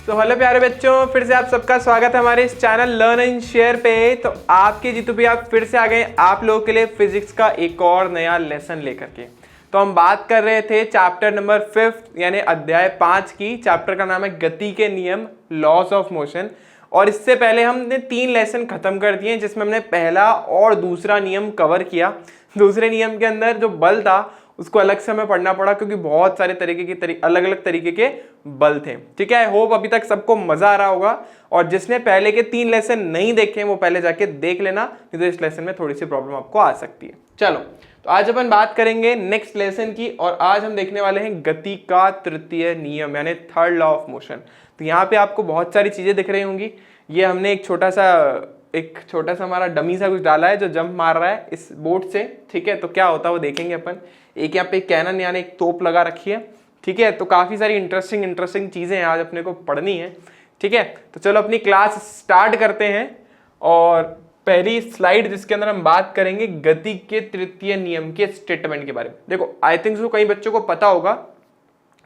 तो हेलो प्यारे बच्चों, फिर से आप सबका स्वागत है हमारे इस चैनल लर्न एंड शेयर पे। तो आपके जीतू भी आप फिर से आ गए आप लोगों के लिए फिजिक्स का एक और नया लेसन लेकर के। तो हम बात कर रहे थे चैप्टर नंबर 5 यानी अध्याय 5 की। चैप्टर का नाम है गति के नियम, लॉस ऑफ मोशन। और इससे पहले हमने 3 लेसन खत्म कर दिए जिसमें हमने पहला और दूसरा नियम कवर किया। दूसरे नियम के अंदर जो बल था उसको अलग से हमें पढ़ना पड़ा क्योंकि बहुत सारे तरीके के अलग अलग तरीके के बल थे। ठीक है, आई होप अभी तक सबको मजा आ रहा होगा। और जिसने पहले के 3 लेसन नहीं देखे वो पहले जाके देख लेना, नहीं तो इस लेसन में थोड़ी सी प्रॉब्लम आपको आ सकती है। चलो, तो आज अपन बात करेंगे नेक्स्ट लेसन की और आज हम देखने वाले हैं गति का तृतीय नियम यानी थर्ड लॉ ऑफ मोशन। तो यहाँ पे आपको बहुत सारी चीजें दिख रही होंगी। ये हमने एक छोटा सा हमारा डमी सा कुछ डाला है जो जंप मार रहा है इस बोर्ड से। ठीक है, तो क्या होता है वो देखेंगे अपन। एक यहाँ पे कैनन यानी एक तोप लगा रखी है। ठीक है, तो काफी सारी इंटरेस्टिंग चीजें आज अपने को पढ़नी है। ठीक है, तो चलो अपनी क्लास स्टार्ट करते हैं। और पहली स्लाइड जिसके अंदर हम बात करेंगे गति के तृतीय नियम के स्टेटमेंट के बारे में। देखो, आई थिंक सो कई बच्चों को पता होगा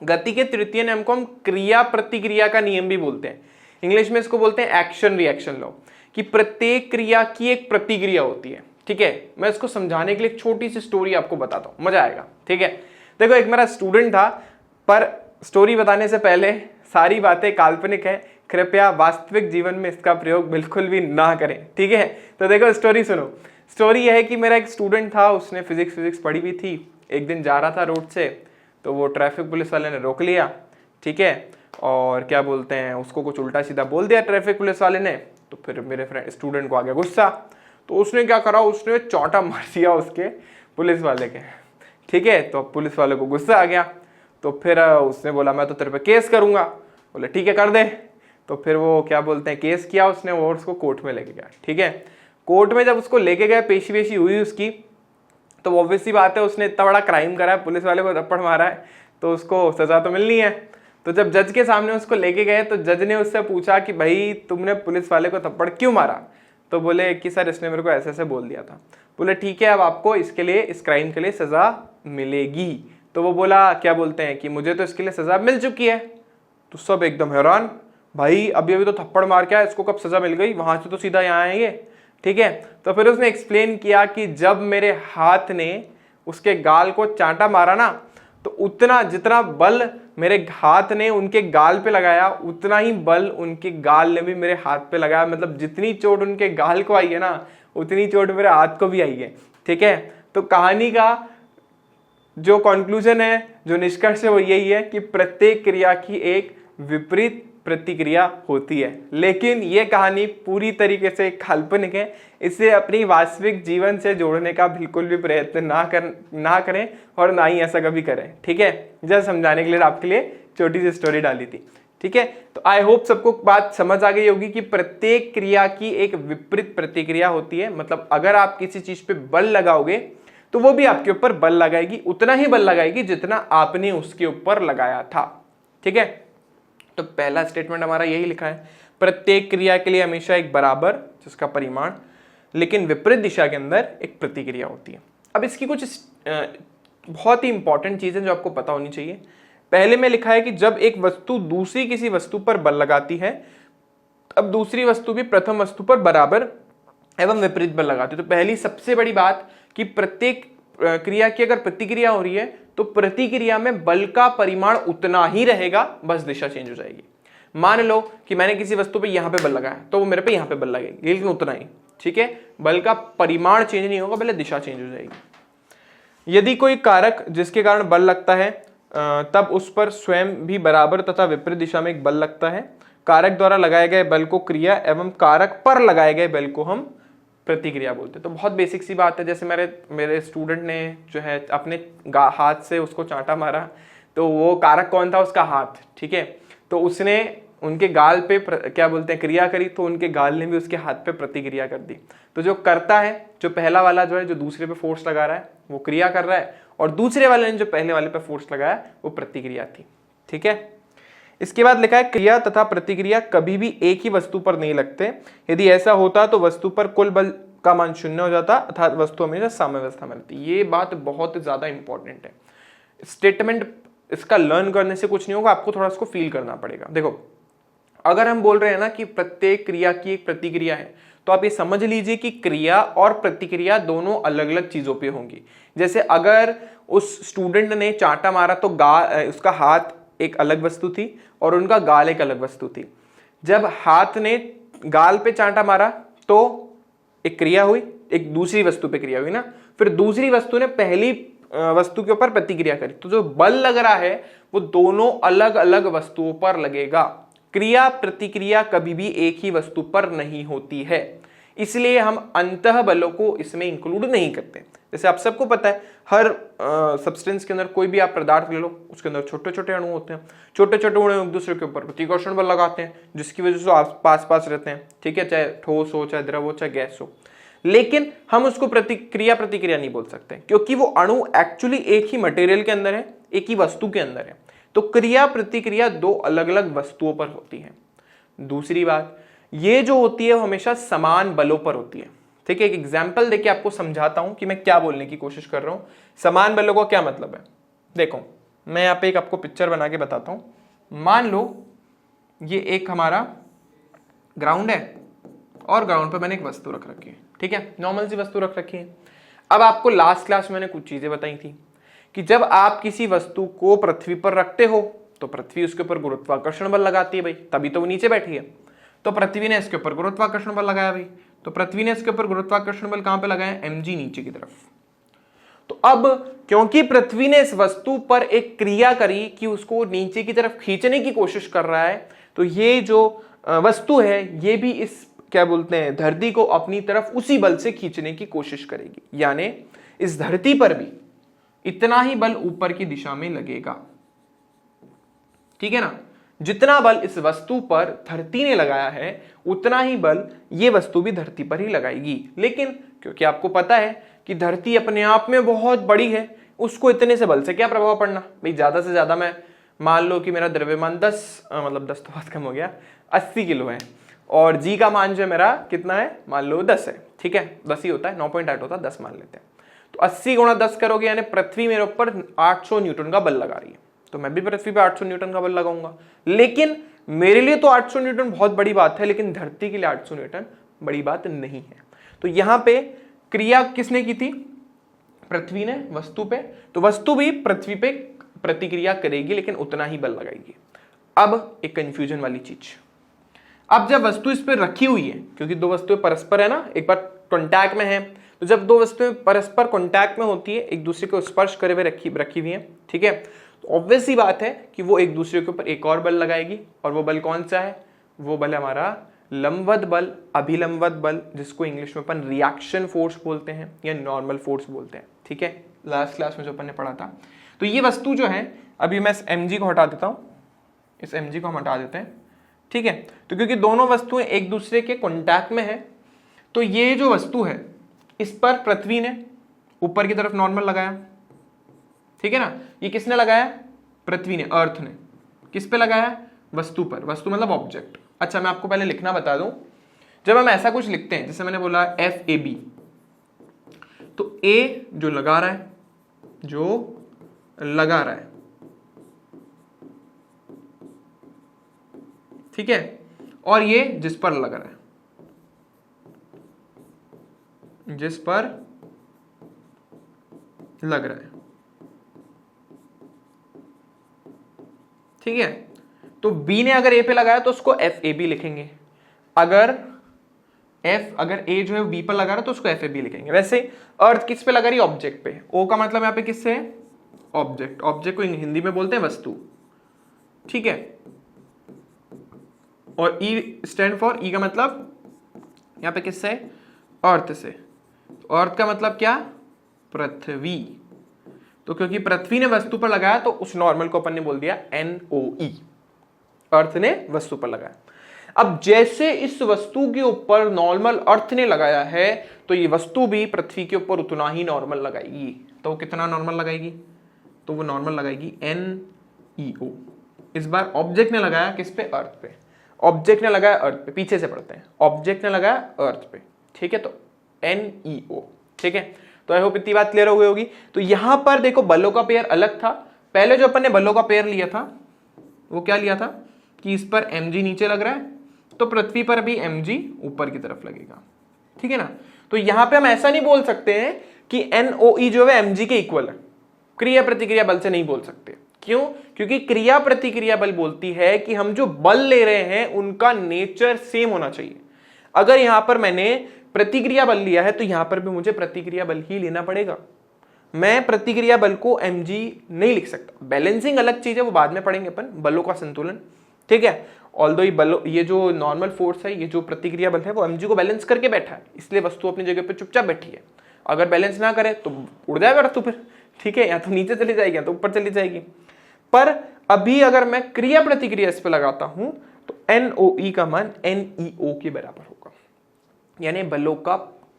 गति के तृतीय नियम को हम क्रिया प्रतिक्रिया का नियम भी बोलते हैं। इंग्लिश में इसको बोलते हैं एक्शन रिएक्शन लॉ, कि प्रत्येक क्रिया की एक प्रतिक्रिया होती है। ठीक है, मैं इसको समझाने के लिए एक छोटी सी स्टोरी आपको बताता हूँ, मजा आएगा। ठीक है, देखो एक मेरा स्टूडेंट था, पर स्टोरी बताने से पहले सारी बातें काल्पनिक है, कृपया वास्तविक जीवन में इसका प्रयोग बिल्कुल भी ना करें। ठीक है, तो देखो स्टोरी सुनो। स्टोरी यह है कि मेरा एक स्टूडेंट था, उसने फिजिक्स पढ़ी हुई थी। एक दिन जा रहा था रोड से, तो वो ट्रैफिक पुलिस वाले ने रोक लिया। ठीक है, और क्या बोलते हैं, उसको कुछ उल्टा सीधा बोल दिया ट्रैफिक पुलिस वाले ने। तो फिर मेरे फ्रेंड स्टूडेंट को आ गया गुस्सा, तो उसने क्या करा, उसने चौंटा मार दिया उसके पुलिस वाले के। ठीक है, तो पुलिस वाले को गुस्सा आ गया, तो फिर उसने बोला मैं तो तेरे पे केस करूंगा। बोले ठीक है कर दे। तो फिर वो क्या बोलते हैं केस किया उसने और उसको कोर्ट में लेके गया। ठीक है, कोर्ट में जब उसको लेके गए, पेशी वेशी हुई उसकी, तो ऑब्वियस सी बात है उसने इतना बड़ा क्राइम करा है, पुलिस वाले को थप्पड़ मारा है, तो उसको सजा तो मिलनी है। तो जब जज के सामने उसको लेके गए तो जज ने उससे पूछा कि भाई तुमने पुलिस वाले को थप्पड़ क्यों मारा। तो बोले कि सर इसने मेरे को ऐसे ऐसे बोल दिया था। बोले ठीक है, अब आपको इसके लिए, इस क्राइम के लिए सजा मिलेगी। तो वो बोला क्या बोलते हैं कि मुझे तो इसके लिए सजा मिल चुकी है। तो सब एकदम हैरान, भाई अभी तो थप्पड़ मार के आया, इसको कब सजा मिल गई, वहां से तो सीधा यहाँ आएंगे। ठीक है, तो फिर उसने एक्सप्लेन किया कि जब मेरे हाथ ने उसके गाल को चांटा मारा ना, तो उतना जितना बल मेरे हाथ ने उनके गाल पे लगाया उतना ही बल उनके गाल ने भी मेरे हाथ पे लगाया। मतलब जितनी चोट उनके गाल को आई है ना, उतनी चोट मेरे हाथ को भी आई है। ठीक है, तो कहानी का जो कंक्लूजन है, जो निष्कर्ष है वो यही है कि प्रत्येक क्रिया की एक विपरीत प्रतिक्रिया होती है। लेकिन ये कहानी पूरी तरीके से काल्पनिक है, इसे अपनी वास्तविक जीवन से जोड़ने का बिल्कुल भी प्रयत्न ना करें और ना ही ऐसा कभी करें। ठीक है, जस्ट समझाने के लिए आपके लिए छोटी सी स्टोरी डाली थी। ठीक है, तो आई होप सबको बात समझ आ गई होगी कि प्रत्येक क्रिया की एक विपरीत प्रतिक्रिया होती है। मतलब अगर आप किसी चीज पे बल लगाओगे तो वो भी आपके ऊपर बल लगाएगी, उतना ही बल लगाएगी जितना आपने उसके ऊपर लगाया था। ठीक है, तो पहला स्टेटमेंट हमारा यही लिखा है, प्रत्येक क्रिया के लिए हमेशा एक बराबर जिसका परिमाण लेकिन विपरीत दिशा के अंदर एक प्रतिक्रिया होती है। अब इसकी कुछ बहुत ही इंपॉर्टेंट चीजें जो आपको पता होनी चाहिए। पहले में लिखा है कि जब एक वस्तु दूसरी किसी वस्तु पर बल लगाती है, अब दूसरी वस्तु भी प्रथम वस्तु पर बराबर एवं विपरीत बल लगाती है। तो पहली सबसे बड़ी बात कि प्रत्येक क्रिया की अगर प्रतिक्रिया हो रही है तो प्रतिक्रिया में बल का परिमाण उतना ही रहेगा, बस दिशा चेंज हो जाएगी। मान लो कि मैंने किसी वस्तु पे यहां पे बल लगाया तो वो मेरे पे यहां पे बल लगेगी, लेकिन उतना ही। ठीक है, बल का परिमाण चेंज नहीं होगा, पहले दिशा चेंज हो जाएगी। यदि कोई कारक जिसके कारण बल लगता है तब उस पर स्वयं भी बराबर तथा विपरीत दिशा में एक बल लगता है। कारक द्वारा लगाए गए बल को क्रिया एवं कारक पर लगाए गए बल को हम प्रतिक्रिया बोलते हैं। तो बहुत बेसिक सी बात है, जैसे मेरे स्टूडेंट ने जो है अपने हाथ से उसको चांटा मारा, तो वो कारक कौन था, उसका हाथ। ठीक है, तो उसने उनके गाल पे क्या बोलते हैं क्रिया करी, तो उनके गाल ने भी उसके हाथ पे प्रतिक्रिया कर दी। तो जो करता है, जो पहला वाला जो है जो दूसरे पे फोर्स लगा रहा है वो क्रिया कर रहा है, और दूसरे वाले ने जो पहले वाले पे फोर्स लगाया वो प्रतिक्रिया थी। ठीक है, इसके बाद लिखा है क्रिया तथा प्रतिक्रिया कभी भी एक ही वस्तु पर नहीं लगते। यदि ऐसा होता तो वस्तु पर कुल बल का मान शून्य हो जाता, अर्थात वस्तु हमेशा साम्यावस्था में रहती। ये बात बहुत ज्यादा इंपॉर्टेंट है। स्टेटमेंट इसका लर्न करने से कुछ नहीं होगा, आपको थोड़ा इसको फील करना पड़ेगा। देखो अगर हम बोल रहे हैं ना कि प्रत्येक क्रिया की एक प्रतिक्रिया है, तो आप ये समझ लीजिए कि क्रिया और प्रतिक्रिया दोनों अलग अलग चीजों पे होंगी। जैसे अगर उस स्टूडेंट ने चांटा मारा तो उसका हाथ एक अलग वस्तु थी और उनका गाल एक अलग वस्तु थी। जब हाथ ने गाल पे चांटा मारा तो एक क्रिया हुई, एक दूसरी वस्तु पे क्रिया हुई ना, फिर दूसरी वस्तु ने पहली वस्तु के ऊपर प्रतिक्रिया करी, तो जो बल लग रहा है वो दोनों अलग अलग वस्तुओं पर लगेगा। क्रिया प्रतिक्रिया कभी भी एक ही वस्तु पर नहीं होती है, इसलिए हम अंतः बलों को इसमें इंक्लूड नहीं करते। जैसे आप सबको पता है हर सब्सटेंस के अंदर कोई भी आप पदार्थ ले लो, उसके अंदर छोटे छोटे अणु होते हैं, छोटे छोटे अणु एक दूसरे के ऊपर प्रतिकर्षण बल लगाते हैं, जिसकी वजह से पास पास रहते हैं, ठीक है, चाहे ठोस हो, चाहे द्रव हो, चाहे गैस हो। लेकिन हम उसको प्रतिक्रिया प्रतिक्रिया नहीं बोल सकते, क्योंकि वो अणु एक्चुअली एक ही मटेरियल के अंदर है, एक ही वस्तु के अंदर है। तो क्रिया प्रतिक्रिया दो अलग अलग वस्तुओं पर होती है। दूसरी बात, ये जो होती है वो हमेशा समान बलों पर होती है। ठीक है, एक एग्जाम्पल देके आपको समझाता हूं कि मैं क्या बोलने की कोशिश कर रहा हूं। समान बलों का क्या मतलब है, देखो मैं यहाँ पे एक आपको पिक्चर बना के बताता हूं। मान लो ये एक हमारा ग्राउंड है और ग्राउंड पे मैंने एक वस्तु रख रखी है, ठीक है, नॉर्मल सी वस्तु रख रखी है। अब आपको लास्ट क्लास में मैंने कुछ चीजें बताई थी कि जब आप किसी वस्तु को पृथ्वी पर रखते हो तो पृथ्वी उसके ऊपर गुरुत्वाकर्षण बल लगाती है भाई, तभी तो वो नीचे बैठी है। तो पृथ्वी ने इसके ऊपर गुरुत्वाकर्षण बल लगाया भाई, तो पृथ्वी ने इसके ऊपर गुरुत्वाकर्षण बल कहां पे लगाया, mg नीचे की तरफ। तो अब क्योंकि पृथ्वी ने इस वस्तु पर एक क्रिया करी कि उसको नीचे की तरफ खींचने की कोशिश कर रहा है, तो ये जो वस्तु है ये भी इस क्या बोलते हैं धरती को अपनी तरफ उसी बल से खींचने की कोशिश करेगी। यानी इस धरती पर भी इतना ही बल ऊपर की दिशा में लगेगा, ठीक है ना। जितना बल इस वस्तु पर धरती ने लगाया है उतना ही बल ये वस्तु भी धरती पर ही लगाएगी। लेकिन क्योंकि आपको पता है कि धरती अपने आप में बहुत बड़ी है, उसको इतने से बल से क्या प्रभाव पड़ना भाई। ज्यादा से ज्यादा मैं मान लो कि मेरा द्रव्यमान 10 तो बहुत कम हो गया, 80 किलो है और जी का मान जो मेरा कितना है, मान लो 10 है, ठीक है, 10 ही होता है, 9.8 होता है, 10 मान लेते हैं। तो 80 गुणा 10 करोगे यानी पृथ्वी मेरे ऊपर 800 न्यूटन का बल लगा रही है, तो मैं भी पृथ्वी पे 800 न्यूटन का बल लगाऊंगा। लेकिन मेरे लिए तो 800 न्यूटन बहुत बड़ी बात है, लेकिन धरती के लिए 800 न्यूटन बड़ी बात नहीं है। तो यहां पे क्रिया किसने की थी, पृथ्वी ने वस्तु पे, तो वस्तु भी पृथ्वी पे प्रतिक्रिया करेगी लेकिन उतना ही बल लगाएगी। अब एक कंफ्यूजन वाली चीज, अब जब वस्तु इस पर रखी हुई है, क्योंकि दो वस्तुएं परस्पर है ना, एक बार कॉन्टैक्ट में है, तो जब दो वस्तुएं परस्पर कॉन्टैक्ट में होती है, एक दूसरे को स्पर्श करे हुए रखी हुई है, ठीक है, तो ऑब्वियस सी बात है कि वो एक दूसरे के ऊपर एक और बल लगाएगी। और वो बल कौन सा है, वो बल हमारा लंबवत बल, अभिलंबवत बल, जिसको इंग्लिश में अपन रिएक्शन फोर्स बोलते हैं या नॉर्मल फोर्स बोलते हैं, ठीक है, लास्ट क्लास में जो अपन ने पढ़ा था। तो ये वस्तु जो है, अभी मैं इस mg को हटा देता हूं, इस mg को हम हटा देते हैं, ठीक है। तो क्योंकि दोनों वस्तुएं एक दूसरे के कॉन्टैक्ट में है, तो ये जो वस्तु है इस पर पृथ्वी ने ऊपर की तरफ नॉर्मल लगाया, ठीक है ना। ये किसने लगाया, पृथ्वी ने, अर्थ ने। किस पे लगाया, वस्तु पर, वस्तु मतलब ऑब्जेक्ट। अच्छा मैं आपको पहले लिखना बता दूं, जब हम ऐसा कुछ लिखते हैं, जैसे मैंने बोला FAB, तो A जो लगा रहा है, ठीक है, और ये जिस पर लग रहा है, जिस पर लग रहा है, ठीक है। तो B ने अगर A पे लगाया तो उसको FAB लिखेंगे, अगर A जो है B पर लगा रहा है तो उसको FAB लिखेंगे। वैसे अर्थ किस पे लगा रही है, ऑब्जेक्ट पे। O का मतलब यहाँ पे किससे है, ऑब्जेक्ट, ऑब्जेक्ट को हिंदी में बोलते हैं वस्तु, ठीक है। और E स्टैंड फॉर, E का मतलब यहाँ पे किससे है, अर्थ से। तो अर्थ का मतलब क्या, पृथ्वी। तो क्योंकि पृथ्वी ने वस्तु पर लगाया तो उस नॉर्मल को अपन ने बोल दिया NOE, अर्थ ने वस्तु पर लगाया। अब जैसे इस वस्तु के ऊपर नॉर्मल अर्थ ने लगाया है, तो ये वस्तु भी पृथ्वी के ऊपर उतना ही नॉर्मल लगाएगी। तो वो कितना नॉर्मल लगाएगी, तो वो नॉर्मल लगाएगी NEO। इस बार ऑब्जेक्ट ने लगाया किस पे, अर्थ पे। ऑब्जेक्ट ने लगाया अर्थ पे, पीछे से पढ़ते हैं, ऑब्जेक्ट ने लगाया अर्थ पे, ठीक है, तो NEO, ठीक है। तो आई होप इतनी बात क्लियर हो गई होगी। तो यहां पर देखो बलों का पेयर अलग था। पहले जो अपन ने बलों का पेयर लिया था वो क्या लिया था, कि इस पर mg नीचे लग रहा है, तो पृथ्वी पर भी mg ऊपर की तरफ लगेगा, ठीक है ना। तो यहां पे हम ऐसा नहीं बोल सकते हैं कि NOE जो है mg के इक्वल है, क्रिया प्रतिक्रिया बल से नहीं बोल सकते। क्यों? क्योंकि क्रिया प्रतिक्रिया बल बोलती है कि हम जो बल ले रहे हैं उनका नेचर सेम होना चाहिए। अगर यहां पर मैंने प्रतिक्रिया बल लिया है तो यहां पर भी मुझे प्रतिक्रिया बल ही लेना पड़ेगा। मैं प्रतिक्रिया बल को mg नहीं लिख सकता। बैलेंसिंग अलग चीज है, वो बाद में पढ़ेंगे अपन, बलों का संतुलन, ठीक है। ऑल्दो ये जो नॉर्मल फोर्स है, ये जो प्रतिक्रिया बल है, वो mg को बैलेंस करके बैठा है, इसलिए वस्तु अपनी जगह पे चुपचाप बैठी है। अगर बैलेंस ना करे तो उड़ जाएगा वस्तु फिर, ठीक है, या तो नीचे चली जाएगी या तो ऊपर चली जाएगी। पर अभी अगर मैं क्रिया प्रतिक्रिया इस पे लगाता हूं तो NOE का मान NEO के बराबर होगा, यानी बलों का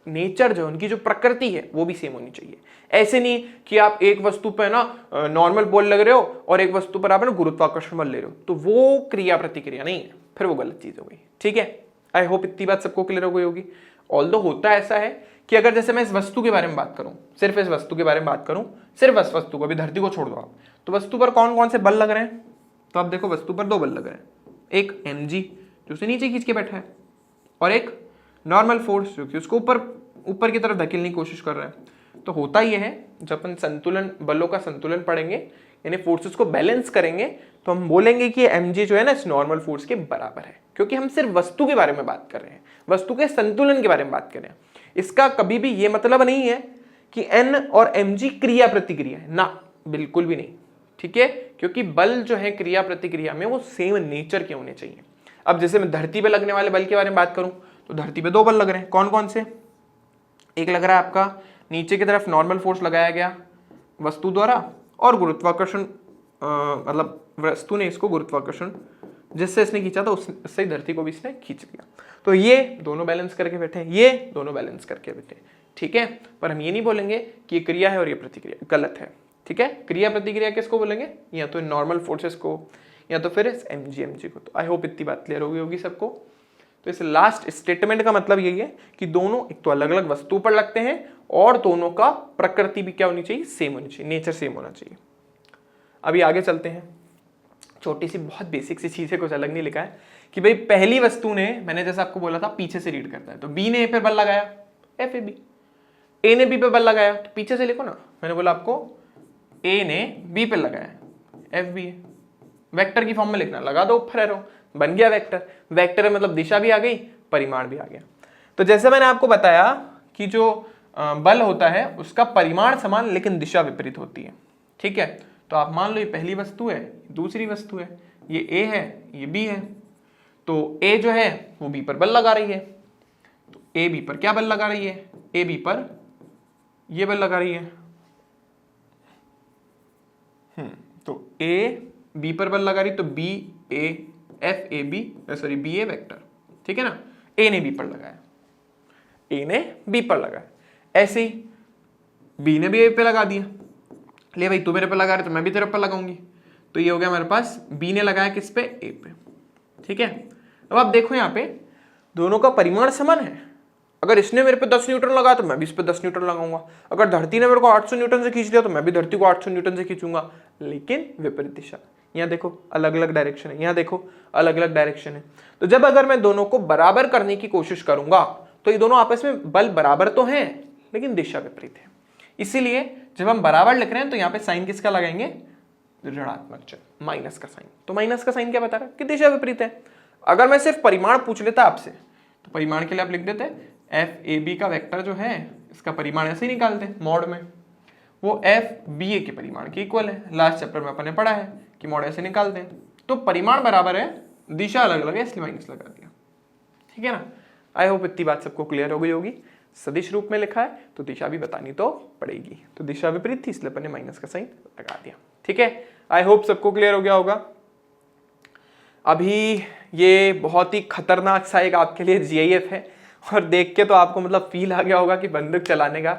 नेचर जो उनकी जो प्रकृति है वो भी सेम होनी चाहिए। ऐसे नहीं कि आप एक वस्तु पे ना नॉर्मल बल लग रहे हो और एक वस्तु पर आप ना गुरुत्वाकर्षण बल ले रहे हो, तो वो क्रिया प्रतिक्रिया नहीं है, फिर वो गलत चीज हो गई, ठीक है। आई होप इतनी बात सबको क्लियर हो गई होगी। ऑल्दो होता ऐसा है कि अगर जैसे मैं इस वस्तु के बारे में बात करूं, सिर्फ इस वस्तु के बारे में बात करूं, सिर्फ इस वस्तु को, अभी धरती को छोड़ दो आप, तो वस्तु पर कौन कौन से बल लग रहे हैं, तो आप देखो वस्तु पर 2 बल लग रहे हैं, एक mg जो उसे नीचे खींच के बैठा है, और एक नॉर्मल फोर्स जो कि उसको ऊपर की तरफ धकेलने की कोशिश कर रहा है। तो होता यह है, जब अपन संतुलन, बलों का संतुलन पढ़ेंगे, यानी फोर्सेस को बैलेंस करेंगे, तो हम बोलेंगे कि mg जो है ना इस नॉर्मल फोर्स के बराबर है, क्योंकि हम सिर्फ वस्तु के बारे में बात कर रहे हैं, वस्तु के संतुलन के बारे में बात कर रहे हैं। इसका कभी भी ये मतलब नहीं है कि n और mg क्रिया प्रतिक्रिया है, ना, बिल्कुल भी नहीं, ठीक है, क्योंकि बल जो है क्रिया प्रतिक्रिया में वो सेम नेचर के होने चाहिए। अब जैसे मैं धरती पे लगने वाले बल के बारे में बात करूं, तो धरती पे 2 बल लग रहे हैं, कौन कौन से, एक लग रहा है आपका नीचे की तरफ नॉर्मल फोर्स लगाया गया वस्तु द्वारा, और गुरुत्वाकर्षण, मतलब वस्तु ने इसको गुरुत्वाकर्षण जिससे इसने खींचा था उससे धरती को भी इसने खींच लिया। तो ये दोनों बैलेंस करके बैठे, ये दोनों बैलेंस करके बैठे, ठीक है। पर हम ये नहीं बोलेंगे कि ये क्रिया है और ये प्रतिक्रिया, गलत है, ठीक है। क्रिया प्रतिक्रिया किसको बोलेंगे, या तो नॉर्मल फोर्सेस को, या तो फिर इस mg को। तो आई होप इतनी बात क्लियर होगी सबको। तो इस लास्ट स्टेटमेंट का मतलब यही है कि दोनों एक तो अलग अलग वस्तु पर लगते हैं और दोनों का प्रकृति भी क्या होनी चाहिए, सेम होनी चाहिए, नेचर सेम होना चाहिए। अभी आगे चलते हैं, छोटी सी बहुत बेसिक सी चीज है, कुछ अलग नहीं लिखा है कि भाई पहली वस्तु ने, मैंने जैसा आपको बोला था पीछे से रीड करता है, तो बी ने ए पे बल लगाया, एफ ए बी, ए ने बी पे बल लगाया, तो पीछे से लिखो ना, मैंने बोला आपको ए ने बी पे लगाया, एफ बी, वेक्टर की फॉर्म में लिखना, लगा दो ऊपर एरो, बन गया वेक्टर। वेक्टर है मतलब दिशा भी आ गई, परिमाण भी आ गया। तो जैसे मैंने आपको बताया कि जो बल होता है उसका परिमाण समान लेकिन दिशा विपरीत होती है, ठीक है। तो आप मान लो ये पहली वस्तु है, दूसरी वस्तु है, ये ए है, ये बी है, तो ए जो है वो बी पर बल लगा रही है, तो ए बी पर क्या बल लगा रही है, ए बी पर ये बल लगा रही है, तो ए बी पर बल लगा रही, तो B A F A B, sorry B A vector, ठीक है ना। ए ने बी पर लगाया, ए ने बी पर लगाया, ऐसे ही बी ने भी ए पे लगा दिया, ले भाई तू मेरे पे लगा रहे तो मैं भी तेरे पे लगाऊंगी, तो ये हो गया हमारे पास बी ने लगाया किस पे, ए पे, ठीक है। अब आप देखो यहाँ पे दोनों का परिमाण समान है, अगर इसने मेरे पे 10 न्यूटन लगाया तो मैं भी इस पे 10 न्यूटन लगाऊंगा, अगर धरती ने मेरे को 800 न्यूटन से खींच लिया तो मैं भी धरती को 800 न्यूटन से खींचूंगा, लेकिन विपरीत दिशा। यहाँ देखो अलग अलग डायरेक्शन है, यहाँ देखो अलग अलग डायरेक्शन है। तो जब अगर मैं दोनों को बराबर करने की कोशिश करूंगा तो ये दोनों आपस में बल बराबर तो हैं लेकिन दिशा विपरीत है। इसीलिए जब हम बराबर लिख रहे हैं तो यहाँ पे साइन किसका लगाएंगे, ऋणात्मक चिन्ह, माइनस का साइन। तो माइनस का साइन क्या बता रहा है कि दिशा विपरीत है। अगर मैं सिर्फ परिमाण पूछ लेता आपसे तो परिमाण के लिए आप लिख देते एफ ए बी का वेक्टर जो है इसका परिमाण ऐसे ही निकालते हैं मॉड में, वो एफ बी ए के परिमाण के इक्वल है। लास्ट चैप्टर में अपन ने पढ़ा है कि मॉड ऐसे निकालते हैं, तो परिमाण बराबर है, दिशा अलग अलग है, इसलिए माइनस लगा दिया, ठीक है ना। आई होप इतनी बात सबको क्लियर हो गई होगी। सदिश रूप में लिखा है तो दिशा भी बतानी तो पड़ेगी, तो दिशा विपरीत थी इसलिए अपन ने माइनस का साइन लगा दिया, ठीक है। आई होप सबको क्लियर हो गया होगा। अभी ये बहुत ही खतरनाक सा एक आपके लिए जीआईएफ है और देख के तो आपको मतलब फील आ गया होगा कि बंदूक चलाने का।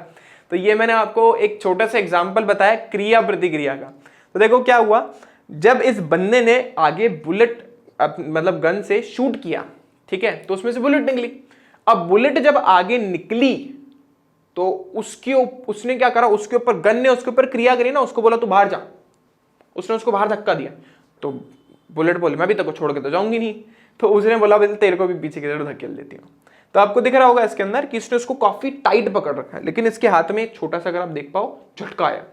तो ये मैंने आपको एक छोटा सा एग्जांपल बताया क्रिया प्रतिक्रिया का। तो देखो क्या हुआ, जब इस बंदे ने आगे बुलेट मतलब गन से शूट किया, ठीक है, तो उसमें से बुलेट निकली। अब बुलेट जब आगे निकली तो उसने क्या करा, उसके ऊपर गन ने उसके ऊपर क्रिया करी ना, उसको बोला तू बाहर जा, उसने उसको बाहर धक्का दिया, तो बुलेट बोले मैं भी तेरे को छोड़ के तो जाऊंगी नहीं, तो उसने बोला भाई तेरे को भी पीछे की तरफ धकेल देती हूँ। तो आपको दिख रहा होगा इसके अंदर कि इसने उसको काफी टाइट पकड़ रखा है, लेकिन इसके हाथ में एक छोटा सा, अगर आप देख पाओ, झटका आया।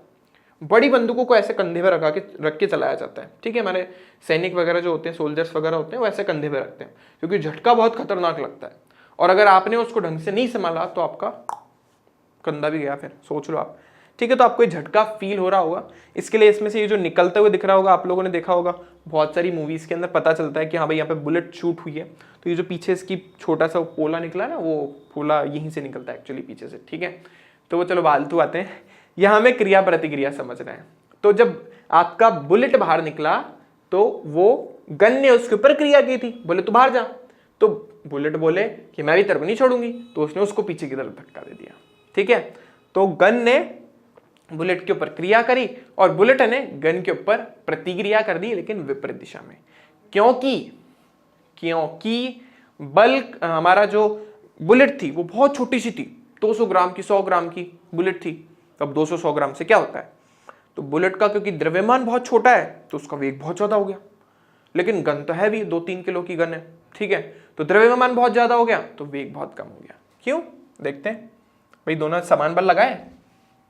बड़ी बंदूकों को ऐसे कंधे पर रख के चलाया जाता है, ठीक है। हमारे सैनिक वगैरह जो होते हैं, सोल्जर्स वगैरह होते हैं, वो ऐसे कंधे पे रखते हैं, क्योंकि झटका बहुत खतरनाक लगता है। और अगर आपने उसको ढंग से नहीं संभाला तो आपका कंधा भी गया, फिर सोच लो आप, ठीक है। तो आपको ये झटका फील हो रहा होगा। इसके लिए इसमें से ये जो निकलते हुए दिख रहा होगा, आप लोगों ने देखा होगा बहुत सारी मूवीज के अंदर पता चलता है कि हाँ भाई यहाँ पे बुलेट शूट हुई है, तो ये जो पीछे इसकी छोटा सा पोला निकला ना, वो पोला यहीं से निकलता है एक्चुअली पीछे से, ठीक है। तो वो चलो फालतू आते हैं, यहाँ हमें क्रिया प्रतिक्रिया समझ रहे हैं। तो जब आपका बुलेट बाहर निकला तो वो गन ने उसके ऊपर क्रिया की थी, बोले तू बाहर जा, तो बुलेट बोले कि मैं भी तेरे को नहीं छोड़ूंगी, तो उसने उसको पीछे की तरफ धक्का दे दिया, ठीक है। तो गन ने बुलेट के ऊपर क्रिया करी और बुलेट ने गन के ऊपर प्रतिक्रिया कर दी, लेकिन विपरीत दिशा में। क्योंकि बल, हमारा जो बुलेट थी वो बहुत छोटी सी थी, 200 ग्राम की, 100 ग्राम की बुलेट थी। अब 200-100 ग्राम से क्या होता है, तो बुलेट का क्योंकि द्रव्यमान बहुत छोटा है तो उसका वेग बहुत ज्यादा हो गया, लेकिन गन तो है भी 2-3 किलो की गन है, ठीक है। तो द्रव्यमान बहुत ज्यादा हो गया तो वेग बहुत कम हो गया। क्यों, देखते हैं भाई। दोनों समान बल लगाए,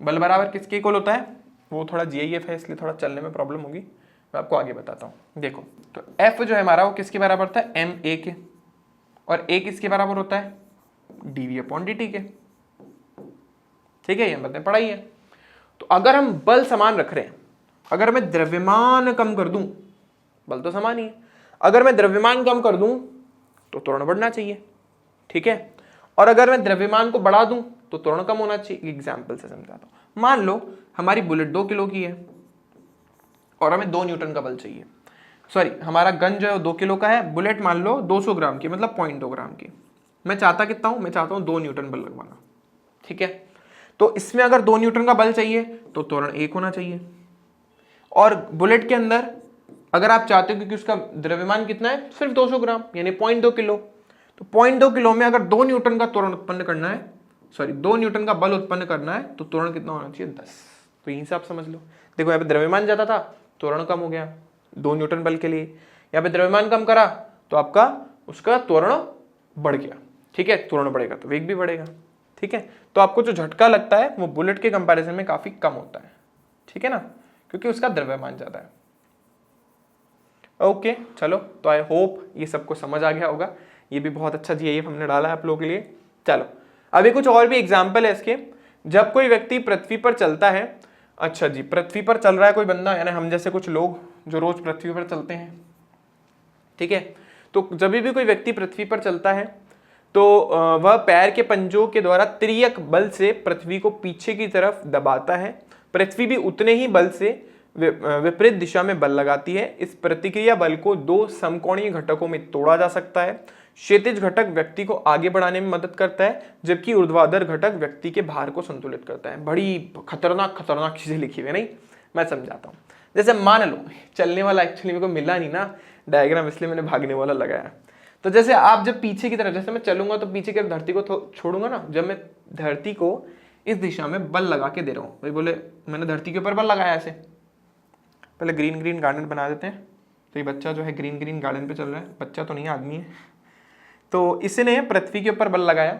बल बराबर किसके इक्वल होता है, वो थोड़ा जीआईएफ है इसलिए थोड़ा चलने में प्रॉब्लम होगी, मैं आपको आगे बताता हूँ। देखो, तो एफ जो है हमारा वो किसके बराबर होता है, एम ए के, और ए किसके बराबर होता है, डीवी अपॉन डी टी के, ठीक है। ये हमने पढ़ाई है। तो अगर हम बल समान रख रहे हैं, अगर मैं द्रव्यमान कम कर दूं, बल तो समान ही है, अगर मैं द्रव्यमान कम कर दूं तो त्वरण बढ़ना चाहिए, ठीक है। और अगर मैं द्रव्यमान को बढ़ा दूं तो त्वरण कम होना चाहिए। एग्जाम्पल से समझाता हूं। मान लो हमारी बुलेट 2 किलो की है और हमें 2 न्यूटन का बल चाहिए, सॉरी हमारा गन जो है 2 किलो का है, बुलेट मान लो 200 ग्राम की, मतलब 0.2 ग्राम की। मैं चाहता कितना हूं, मैं चाहता हूं 2 न्यूटन बल लगवाना, ठीक है। तो इसमें अगर 2 न्यूटन का बल चाहिए तो त्वरण 1 होना चाहिए। और बुलेट के अंदर अगर आप चाहते हो कि उसका द्रव्यमान कितना है, सिर्फ 200 ग्राम यानी 0.2 किलो, तो 0.2 किलो में अगर 2 न्यूटन का त्वरण उत्पन्न करना है, सॉरी 2 न्यूटन का बल उत्पन्न करना है, तो त्वरण कितना होना चाहिए, 10। तो यहीं से आप समझ लो, देखो यहाँ पे द्रव्यमान ज्यादा था, त्वरण कम हो गया 2 न्यूटन बल के लिए। यहाँ पे द्रव्यमान कम करा तो आपका उसका त्वरण बढ़ गया, ठीक है। त्वरण बढ़ेगा तो वेग भी बढ़ेगा, ठीक है। तो आपको जो झटका लगता है वो बुलेट के कंपैरिजन में काफी कम होता है, ठीक है ना, क्योंकि उसका द्रव्यमान ज्यादा है। ओके चलो, तो आई होप ये सबको समझ आ गया होगा। ये भी बहुत अच्छा जीआईएफ हमने डाला है आप लोगों के लिए। चलो अभी कुछ और भी एग्जाम्पल है इसके। जब कोई व्यक्ति पृथ्वी पर चलता है, अच्छा जी, पृथ्वी पर चल रहा है कोई बंदा, यानी हम जैसे कुछ लोग जो रोज पृथ्वी पर चलते हैं, ठीक है। तो जब भी कोई व्यक्ति पृथ्वी पर चलता है तो वह पैर के पंजों के द्वारा तिर्यक बल से पृथ्वी को पीछे की तरफ दबाता है। पृथ्वी भी उतने ही बल से विपरीत दिशा में बल लगाती है। इस प्रतिक्रिया बल को 2 समकोणीय घटकों में तोड़ा जा सकता है। क्षैतिज घटक व्यक्ति को आगे बढ़ाने में मदद करता है, जबकि ऊर्ध्वाधर घटक व्यक्ति के भार को संतुलित करता है। बड़ी खतरनाक खतरनाक चीजें लिखी हुई है, नहीं मैं समझाता हूँ। जैसे मान लो चलने वाला एक्चुअली मेरे को मिला नहीं ना डायग्राम, इसलिए मैंने भागने वाला लगाया। तो जैसे आप जब पीछे की तरफ, जैसे मैं चलूंगा तो पीछे की तरफ धरती को छोड़ूंगा ना, जब मैं धरती को इस दिशा में बल लगा के दे रहा हूँ, भाई बोले मैंने धरती के ऊपर बल लगाया ऐसे। पहले ग्रीन ग्रीन गार्डन बना देते हैं। तो ये बच्चा जो है ग्रीन ग्रीन गार्डन पे चल रहा है, बच्चा तो नहीं आदमी है। तो इसने पृथ्वी के ऊपर बल लगाया,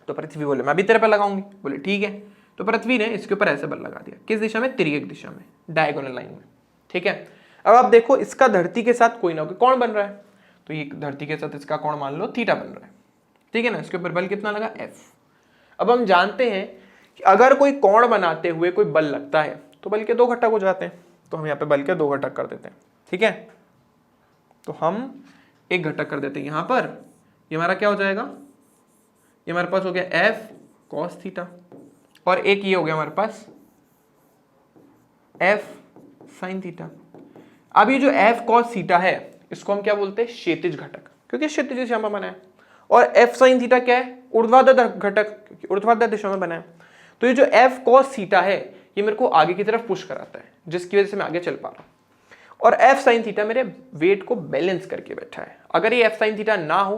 तो पृथ्वी बोले मैं भी तेरे पर लगाऊंगी, बोले ठीक है। तो पृथ्वी ने इसके ऊपर ऐसे बल लगा दिया, किस दिशा में, तिर्यक दिशा में, डायगोनल लाइन में, ठीक है। अब आप देखो इसका धरती के साथ कोई ना कोई कोण बन रहा है, तो ये धरती के साथ इसका कोण मान लो थीटा बन रहा है, ठीक है ना। इसके ऊपर बल कितना लगा, एफ। अब हम जानते हैं कि अगर कोई कोण बनाते हुए कोई बल लगता है तो बल के 2 घटक हो जाते हैं, तो हम यहाँ पे बल के 2 घटक कर देते हैं, ठीक है। तो हम एक घटक कर देते हैं यहाँ पर, ये हमारा क्या हो जाएगा, ये हमारे पास हो गया एफ कॉस थीटा, और एक ये हो गया हमारे पास एफ साइन थीटा। अब ये जो एफ कॉस थीटा है इसको हम क्या बोलते हैं, क्षैतिज घटक, क्योंकि क्षैतिज दिशा में बना है। और एफ साइन थीटा क्या है, ऊर्ध्वाधर घटक, क्योंकि ऊर्ध्वाधर दिशा में बना है। तो ये जो एफ कॉस थीटा है ये मेरे को आगे की तरफ पुश कराता है, जिसकी वजह से मैं आगे चल पा रहा हूँ। और एफ साइन थीटा मेरे वेट को बैलेंस करके बैठा है। अगर ये एफ साइन थीटा ना हो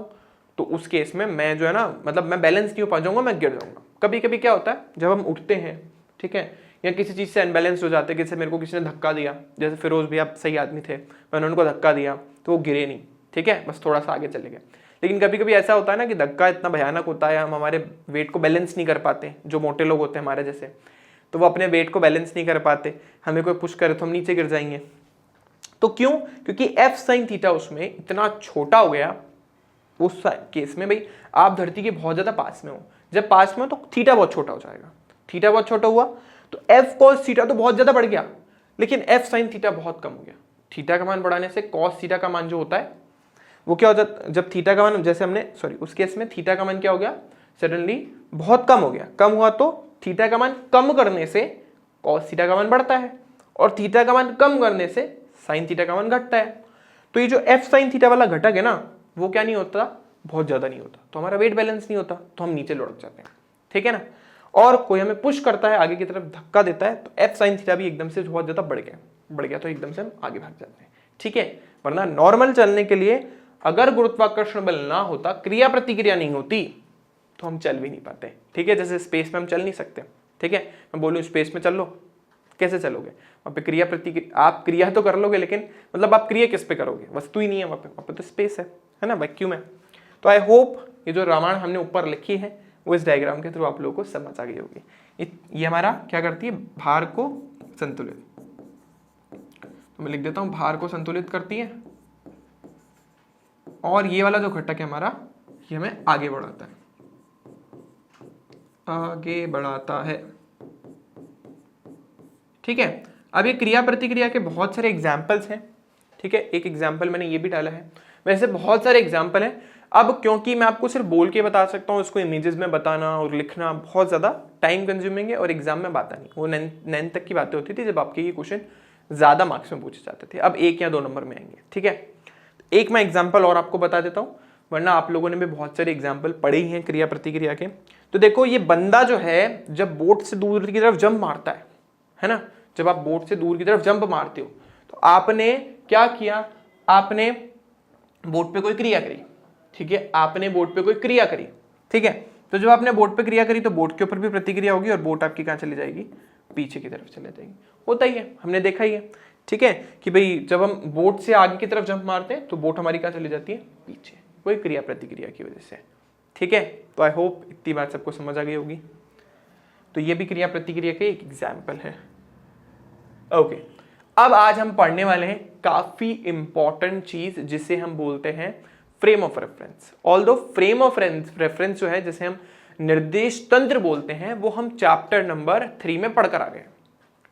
तो उस केस में मैं जो है ना, मतलब मैं बैलेंस नहीं हो पा जाऊंगा, मैं गिर जाऊंगा। कभी कभी क्या होता है जब हम उठते हैं, ठीक है, या किसी चीज़ से अनबैलेंस हो जाते हैं, जैसे मेरे को किसी ने धक्का दिया, जैसे फिरोज भी आप सही आदमी थे, मैंने उनको धक्का दिया तो वो गिरे नहीं, ठीक है, बस थोड़ा सा आगे चले गए। लेकिन कभी कभी ऐसा होता है ना कि धक्का इतना भयानक होता है, हम हमारे वेट को बैलेंस नहीं कर पाते, जो मोटे लोग होते हैं हमारे जैसे, तो वो अपने वेट को बैलेंस नहीं कर पाते, हमें कोई पुश करे तो हम नीचे गिर जाएंगे। तो क्यों? क्योंकि एफ साइन थीटा उसमें इतना छोटा हो गया उस केस में। भाई आप धरती के बहुत ज्यादा पास में हो, जब पास में हो तो थीटा बहुत छोटा हो जाएगा, थीटा बहुत छोटा हुआ तो एफ कॉस थीटा तो बहुत ज्यादा बढ़ गया, लेकिन एफ साइन थीटा बहुत कम हो गया। थीटा का मान बढ़ाने से कॉस थीटा का मान जो होता है वो क्या हो जाता, जब थीटा का मान, जैसे हमने उस केस में थीटा का मान क्या हो गया, सडनली बहुत कम हो गया, कम हुआ तो थीटा का मान कम करने से कॉस थीटा का मान बढ़ता है, और थीटा का मान कम करने से साइन थीटा का मान घटता है। तो ये जो एफ साइन थीटा वाला घटक है ना, वो क्या नहीं होता, बहुत ज्यादा नहीं होता, तो हमारा वेट बैलेंस नहीं होता, तो हम नीचे लुढ़क जाते हैं, ठीक है ना। और कोई हमें पुश करता है, आगे की तरफ धक्का देता है, तो एफ साइन थीटा भी एकदम से बहुत ज्यादा बढ़ गया तो एकदम से हम आगे भाग जाते हैं, ठीक है। वरना नॉर्मल चलने के लिए अगर गुरुत्वाकर्षण बल ना होता, क्रिया प्रतिक्रिया नहीं होती, तो हम चल भी नहीं पाते, ठीक है। जैसे स्पेस में हम चल नहीं सकते, ठीक है, मैं बोलूं स्पेस में चल लो, कैसे चलोगे? वहां पे क्रिया प्रतिक्रिया, आप क्रिया तो कर लोगे, लेकिन मतलब आप क्रिया किस पे करोगे, वस्तु ही नहीं है वहां पे तो स्पेस है ना, वैक्यूम है। तो आई होप ये जो रामायण हमने ऊपर लिखी है वो इस डायग्राम के थ्रू आप लोगों को समझ आ गई होगी। ये हमारा क्या करती है, भार को संतुलित, तो मैं लिख देता हूं भार को संतुलित करती है, और ये वाला जो घटक है हमारा, ये हमें आगे बढ़ाता है, ठीक है। अब ये क्रिया प्रतिक्रिया के बहुत सारे एग्जाम्पल्स हैं, ठीक है, एक एग्जाम्पल मैंने ये भी डाला है, वैसे बहुत सारे एग्जाम्पल हैं। अब क्योंकि मैं आपको सिर्फ बोल के बता सकता हूँ, इसको इमेजेस में बताना और लिखना बहुत ज़्यादा टाइम कंज्यूमिंग है, और एग्जाम में बात नहीं, वो 9th तक की बातें होती थी जब आपके ये क्वेश्चन ज़्यादा मार्क्स में पूछे जाते थे, अब 1 या 2 नंबर में आएंगे, ठीक है। एक मैं एग्जाम्पल और आपको बता देता हूँ, वरना आप लोगों ने भी बहुत सारे एग्जाम्पल पढ़े ही हैं क्रिया प्रतिक्रिया के। तो देखो ये बंदा जो है, जब बोट से दूर की तरफ जंप मारता है ना, जब आप बोट से दूर की तरफ जंप मारते हो तो आपने क्या किया, आपने बोट पे कोई क्रिया करी, ठीक है, आपने बोट पे कोई क्रिया करी, ठीक है। तो जब आपने बोट पे क्रिया करी तो बोट के ऊपर भी प्रतिक्रिया होगी, और बोट आपकी कहाँ चली जाएगी, पीछे की तरफ चली जाएगी, होता ही है, हमने देखा ही है, ठीक है, कि भाई जब हम बोट से आगे की तरफ जंप मारते हैं तो बोट हमारी कहाँ चली जाती है, पीछे, कोई क्रिया प्रतिक्रिया की वजह से, ठीक है। तो आई होप इतनी बात सबको समझ आ गई होगी। तो ये भी क्रिया प्रतिक्रिया का एक एग्जाम्पल है, ओके। अब आज हम पढ़ने वाले हैं काफी इंपॉर्टेंट चीज, जिसे हम बोलते हैं frame of reference. Although frame of reference जो है, जिसे हम निर्देश तंत्र बोलते हैं, वो हम चैप्टर नंबर 3 में पढ़कर आ गए,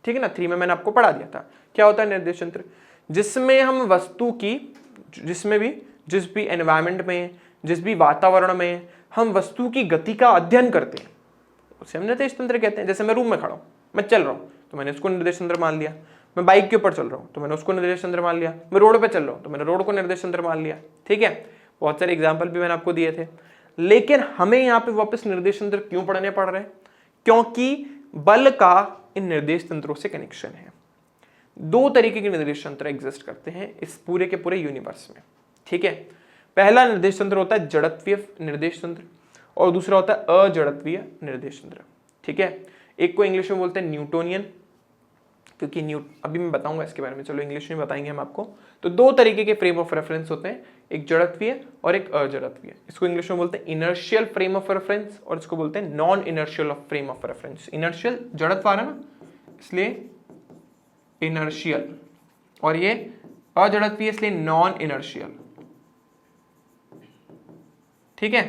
ठीक है ना। 3 में मैंने आपको पढ़ा दिया था क्या होता है निर्देश तंत्र, जिसमें हम वस्तु की, जिस भी एनवायरमेंट में, जिस भी वातावरण में हम वस्तु की गति का अध्ययन करते हैं, उसे हम निर्देश तंत्र कहते हैं। जैसे मैं रूम में खड़ा हूं, मैं चल रहा हूं, तो मैंने उसको निर्देश तंत्र मान लिया। मैं बाइक के ऊपर चल रहा हूं तो मैंने उसको निर्देश तंत्र मान लिया। मैं रोड पे चल रहा हूं तो मैंने रोड को निर्देश तंत्र मान लिया, ठीक है। बहुत सारे एग्जाम्पल भी मैंने आपको दिए थे, लेकिन हमें यहाँ पे वापस निर्देश तंत्र क्यों पढ़ने पड़ रहे हैं, क्योंकि बल का इन निर्देश तंत्रों से कनेक्शन है। 2 तरीके के निर्देश तंत्र एग्जिस्ट करते हैं इस पूरे के पूरे यूनिवर्स में, ठीक है। पहला निर्देश तंत्र होता है जड़त्वीय निर्देश तंत्र, और दूसरा होता है अजड़त्वीय निर्देश तंत्र, ठीक है। एक को इंग्लिश में बोलते हैं न्यूटोनियन, क्योंकि अभी मैं बताऊंगा इसके बारे में, चलो इंग्लिश में बताएंगे हम आपको। तो 2 तरीके के फ्रेम ऑफ रेफरेंस होते हैं, एक जड़त्वीय और एक अजड़त्वीय। इसको इंग्लिश में बोलते हैं इनर्शियल फ्रेम ऑफ रेफरेंस, और इसको बोलते हैं non inertial frame of reference. Inertial जड़त्व आ रहा है ना, इसलिए इनर्शियल, और ये अजड़त्वीय इसलिए नॉन इनर्शियल, ठीक है।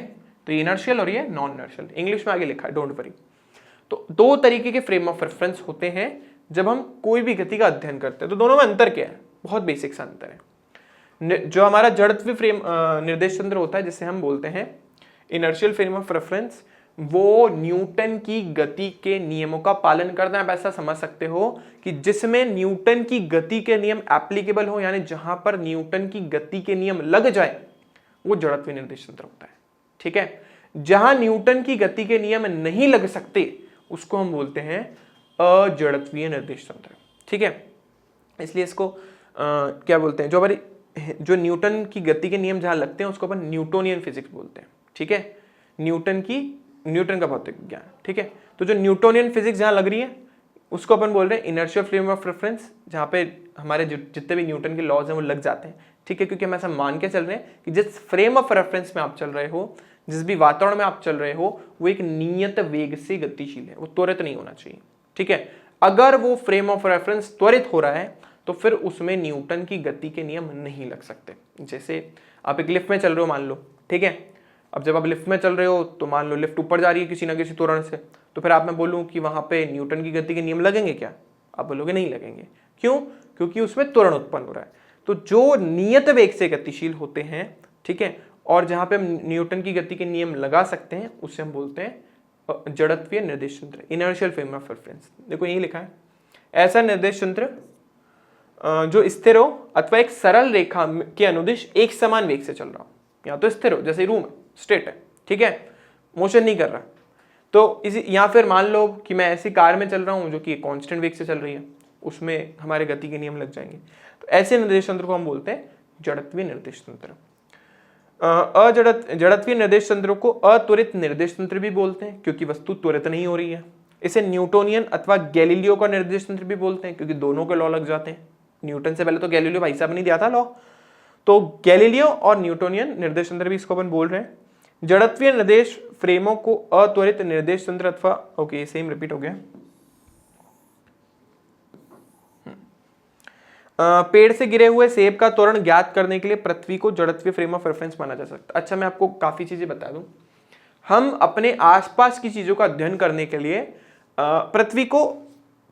तो इनर्शियल और ये नॉन इनर्शियल, इंग्लिश में आगे लिखा है, डोंट वरी। तो 2 तरीके के फ्रेम ऑफ रेफरेंस होते हैं जब हम कोई भी गति का अध्ययन करते हैं। तो दोनों में अंतर क्या है, बहुत बेसिक सा अंतर है। जो हमारा जड़त्वीय फ्रेम निर्देश तंत्र होता है, जिसे हम बोलते हैं इनर्शियल फ्रेम ऑफ रेफरेंस, वो न्यूटन की गति के नियमों का पालन करना है। आप ऐसा समझ सकते हो कि जिसमें न्यूटन की गति के नियम एप्लीकेबल हो, यानी जहां पर न्यूटन की गति के नियम लग जाए, वो जड़त्वीय निर्देश तंत्र होता है, ठीक है। जहां न्यूटन की गति के नियम नहीं लग सकते, उसको हम बोलते हैं अजड़त्वीय निर्देश तंत्र, ठीक है। इसलिए इसको क्या बोलते हैं, जो न्यूटन की गति के नियम जहां लगते हैं उसको अपन न्यूटोनियन फिजिक्स बोलते हैं, ठीक है। न्यूटन का भौतिक विज्ञान, ठीक है। तो जो न्यूटोनियन फिजिक्स जहां लग रही है उसको अपन बोल रहे हैं इनर्शियल फ्रेम ऑफ रेफरेंस, जहाँ पे हमारे जितने भी न्यूटन के लॉज हैं वो लग जाते हैं, ठीक है, क्योंकि हम ऐसा मान के चल रहे हैं कि जिस फ्रेम ऑफ रेफरेंस में आप चल रहे हो, जिस भी वातावरण में आप चल रहे हो, वो एक नियत वेग से गतिशील है, वो त्वरित नहीं होना चाहिए, ठीक है। अगर वो फ्रेम ऑफ रेफरेंस त्वरित हो रहा है तो फिर उसमें न्यूटन की गति के नियम नहीं लग सकते। जैसे आप एक लिफ्ट में चल रहे हो मान लो, ठीक है, अब जब आप लिफ्ट में चल रहे हो तो मान लो लिफ्ट ऊपर जा रही है किसी ना किसी त्वरण से, तो फिर आप मैं बोलूँ कि वहां पे न्यूटन की गति के नियम लगेंगे क्या? आप बोलोगे नहीं लगेंगे। क्यों? क्योंकि उसमें त्वरण उत्पन्न हो रहा है। तो जो नियत वेग से गतिशील होते हैं, ठीक है, और जहां पे हम न्यूटन की गति के नियम लगा सकते हैं, उससे हम बोलते हैं जड़त्वीय निर्देश तंत्र, इनर्शियल फ्रेम ऑफ रेफरेंस। देखो यही लिखा है, ऐसा निर्देश तंत्र जो स्थिर हो अथवा एक सरल रेखा के अनुदिश एक समान वेग से चल रहा हो, या तो स्थिर हो, जैसे रूम है, स्ट्रेट है, ठीक है, मोशन नहीं कर रहा, तो इसी, या फिर मान लो कि मैं ऐसी कार में चल रहा हूं जो कि कांस्टेंट वेग से चल रही है, उसमें हमारे गति के नियम लग जाएंगे। तो ऐसे निर्देश तंत्र को हम बोलते हैं जड़त्वीय निर्देश तंत्र। जड़त्वीय निर्देश तंत्रों को अत्वरित निर्देश तंत्र भी बोलते हैं, क्योंकि वस्तु त्वरित नहीं हो रही है। इसे न्यूटोनियन अथवा गैलीलियो का निर्देश तंत्र भी बोलते हैं, क्योंकि दोनों के लॉ लग जाते हैं। न्यूटन से पहले तो गैलीलियो भाई साहब ने दिया था लॉ, तो गैलीलियो और न्यूटोनियन निर्देश तंत्र भी इसको अपन बोल रहे हैं। जड़त्वीय निर्देश फ्रेमों को अत्वरित निर्देश तंत्र अथवा, ओके सेम रिपीट हो गया, पेड़ से गिरे हुए सेब का त्वरण ज्ञात करने के लिए पृथ्वी को जड़त्वीय फ्रेम ऑफ रेफरेंस माना जा सकता है। अच्छा, मैं आपको काफी चीजें बता दूं, हम अपने आसपास की चीजों का अध्ययन करने के लिए पृथ्वी को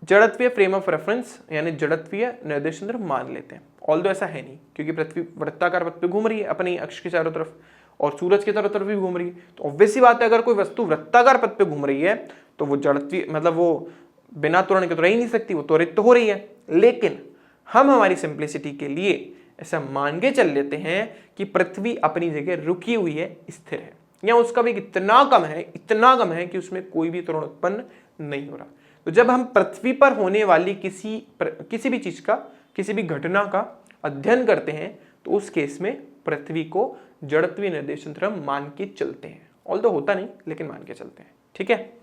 जड़त्वीय फ्रेम ऑफ रेफरेंस यानी जड़त्वीय निर्देश तंत्र मान लेते हैं। ऑल्दो ऐसा है नहीं, क्योंकि पृथ्वी वृत्ताकार पथ पे घूम रही है अपनी अक्ष के चारों तरफ, और सूरज के चारों तरफ भी घूम रही है, तो ऑब्वियस सी बात है, अगर कोई वस्तु वृत्ताकार पथ पे घूम रही है तो वो जड़त्वीय, मतलब वो बिना त्वरण के तो रह ही नहीं सकती, वो त्वरित तो हो रही है। लेकिन हम हमारी सिंप्लिसिटी के लिए ऐसा मान के चल लेते हैं कि पृथ्वी अपनी जगह रुकी हुई है, स्थिर है, या उसका वेग इतना कम है कि उसमें कोई भी त्वरण उत्पन्न नहीं हो रहा। तो जब हम पृथ्वी पर होने वाली किसी भी चीज का, किसी भी घटना का अध्ययन करते हैं, तो उस केस में पृथ्वी को जड़त्वीय निर्देश तंत्र मान के चलते हैं। ऑल्दो होता नहीं, लेकिन मान के चलते हैं, ठीक है।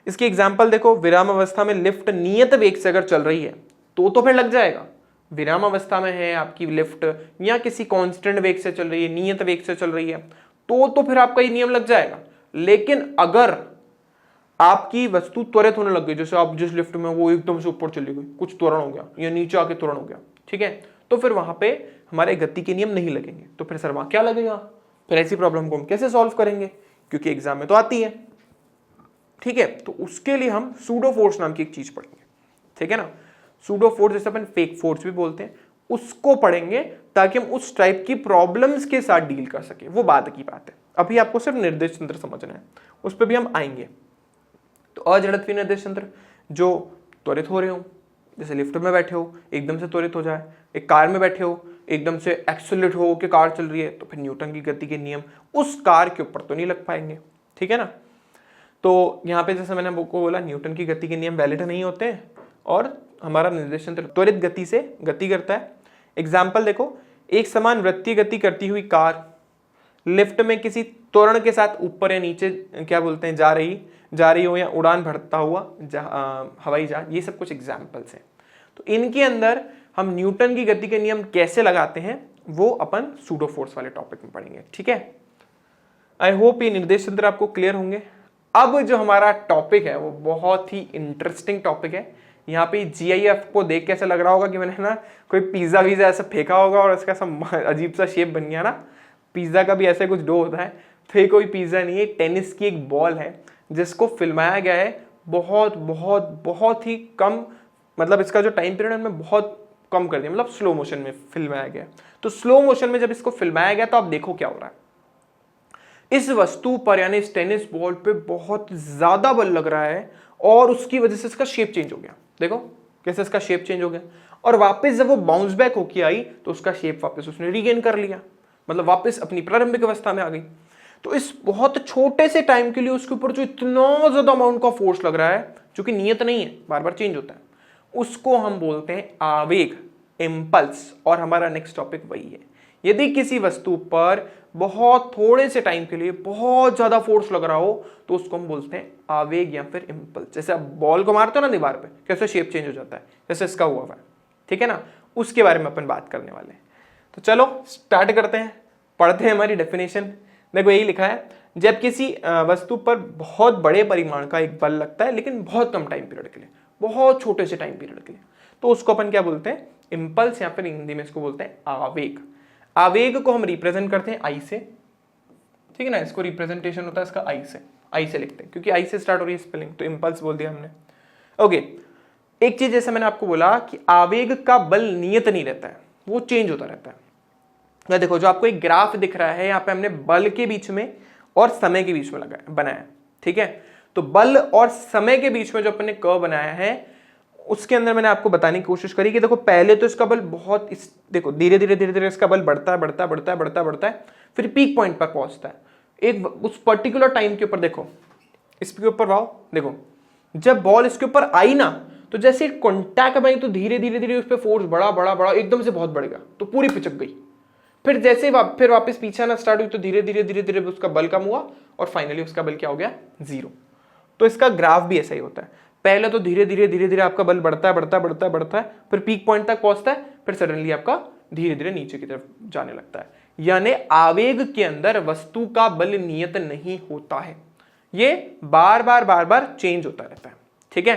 इसकी एग्जाम्पल देखो, विराम अवस्था में लिफ्ट नियत वेग से अगर चल रही है तो फिर लग जाएगा। विराम अवस्था में है आपकी लिफ्ट, या किसी कांस्टेंट वेग से चल रही है, नियत वेग से चल रही है, तो फिर आपका ये नियम लग जाएगा। लेकिन अगर आपकी वस्तु त्वरित होने लग गई, जैसे आप जिस लिफ्ट में वो एकदम से ऊपर चली गई, कुछ त्वरण हो गया, या नीचे आके त्वरण हो गया, ठीक है, तो फिर वहां पे हमारे गति के नियम नहीं लगेंगे। तो फिर सर वहां क्या लगेगा? फिर ऐसी प्रॉब्लम को हम कैसे सॉल्व करेंगे? क्योंकि एग्जाम में तो आती है, ठीक है। तो उसके लिए हम सूडो फोर्स नाम की एक चीज पढ़ेंगे, ठीक है ना। सूडो फोर्स, जैसे अपन फेक फोर्स भी बोलते हैं, उसको पढ़ेंगे ताकि हम उस टाइप की प्रॉब्लम्स के साथ डील कर सके। वो बाद की बात है, अभी आपको सिर्फ निर्देश तंत्र समझना है, उस पर भी हम आएंगे। तो अजड़त्वीय निर्देश तंत्र जो त्वरित हो रहे हो, जैसे लिफ्ट में बैठे हो एकदम से त्वरित हो जाए, एक कार में बैठे हो एकदम से एक्सेलरेट हो के कार चल रही है, तो फिर न्यूटन की गति के नियम उस कार के ऊपर तो नहीं लग पाएंगे, ठीक है ना। तो यहाँ पे जैसे मैंने आपको बोला, न्यूटन की गति के नियम वैलिड नहीं होते हैं, और हमारा निर्देश तंत्र त्वरित गति से गति करता है। एग्जाम्पल देखो, एक समान वृत्तीय गति करती हुई कार लिफ्ट में किसी त्वरण के साथ ऊपर या नीचे क्या बोलते हैं जा रही हो, या उड़ान भरता हुआ हवाई जहाज, ये सब कुछ एग्जाम्पल्स हैं। तो इनके अंदर हम न्यूटन की गति के नियम कैसे लगाते हैं वो अपन सूडो फोर्स वाले टॉपिक में पढ़ेंगे, ठीक है। आई होप ये निर्देश तंत्र आपको क्लियर होंगे। अब जो हमारा टॉपिक है वो बहुत ही इंटरेस्टिंग टॉपिक है। यहाँ पे GIF को देख के ऐसा लग रहा होगा कि मैंने ना कोई पिज्जा वीजा ऐसा फेंका होगा और इसका सब अजीब सा शेप बन गया ना। पिज्जा का भी ऐसा कुछ डो होता है, तो ये कोई पिज्जा नहीं है, टेनिस की एक बॉल है जिसको फिल्माया गया है बहुत ही कम, मतलब इसका जो टाइम पीरियड है मैं बहुत कम कर दिया, मतलब स्लो मोशन में फिल्माया गया। तो स्लो मोशन में जब इसको फिल्माया गया तो आप देखो क्या हो रहा है, इस वस्तु पर यानी इस टेनिस बॉल पे बहुत ज्यादा बल लग रहा है और उसकी वजह से इसका शेप चेंज हो गया। देखो कैसे इसका शेप चेंज हो गया, और वापस जब वो बाउंस बैक होके आई तो उसका शेप वापस उसने रीगेन कर लिया, मतलब वापस अपनी प्रारंभिक अवस्था में आ गई। तो इस बहुत छोटे से टाइम के लिए उसके ऊपर जो इतना ज्यादा अमाउंट का फोर्स लग रहा है, जो कि नियत नहीं है, बार बार चेंज होता है, उसको हम बोलते हैं आवेग, इम्पल्स। और हमारा नेक्स्ट टॉपिक वही है, यदि किसी वस्तु पर बहुत थोड़े से टाइम के लिए बहुत ज्यादा फोर्स लग रहा हो तो उसको हम बोलते हैं आवेग या फिर इम्पल्स। जैसे आप बॉल को मारते हो ना दीवार पे, कैसे शेप चेंज हो जाता है, जैसे इसका हुआ है, ठीक है ना, उसके बारे में अपन बात करने वाले हैं। तो चलो स्टार्ट करते हैं, पढ़ते हैं हमारी डेफिनेशन। देखो यही लिखा है, जब किसी वस्तु पर बहुत बड़े परिमाण का एक बल लगता है लेकिन बहुत कम टाइम पीरियड के लिए, बहुत छोटे से टाइम पीरियड के लिए, तो उसको अपन क्या बोलते हैं, इम्पल्स, या फिर हिंदी में इसको बोलते हैं आवेग। आवेग को हम रिप्रेजेंट करते हैं आई से, ठीक है ना, इसको रिप्रेजेंटेशन होता है इसका आई से लिखते हैं, क्योंकि आई से स्टार्ट हो रही है स्पेलिंग, तो इम्पल्स बोल दिया हमने। ओके, एक चीज जैसे मैंने आपको बोला कि आवेग का बल नियत नहीं रहता है, वो चेंज होता रहता है। या देखो जो आपको एक ग्राफ दिख रहा है, यहाँ पे हमने बल के बीच में और समय के बीच में लगाया बनाया, ठीक है। तो बल और समय के बीच में जो अपन ने कर्व बनाया है, उसके अंदर मैंने आपको बताने की कोशिश करी कि देखो पहले तो इसका बल बहुत देखो धीरे धीरे इसका बल बढ़ता है, फिर पीक पॉइंट पर पहुंचता है एक उस पर्टिकुलर टाइम के ऊपर। देखो इसके ऊपर वाओ, देखो जब बॉल इसके ऊपर आई ना, तो जैसे कॉन्टैक्ट बनी तो धीरे धीरे उस पर फोर्स बड़ा एकदम से बहुत बढ़ गया, तो पूरी पिचक गई। फिर जैसे फिर वापस पीछे आना स्टार्ट हुई तो धीरे धीरे उसका बल कम हुआ और फाइनली उसका बल क्या हो गया, 0। तो इसका ग्राफ भी ऐसा ही होता है, पहले तो धीरे धीरे आपका बल बढ़ता है, फिर पीक पॉइंट तक पहुंचता है, फिर सडनली आपका धीरे धीरे नीचे की तरफ जाने लगता है। यानी आवेग के अंदर वस्तु का बल नियत नहीं होता है, ये बार बार चेंज होता रहता है, ठीक है।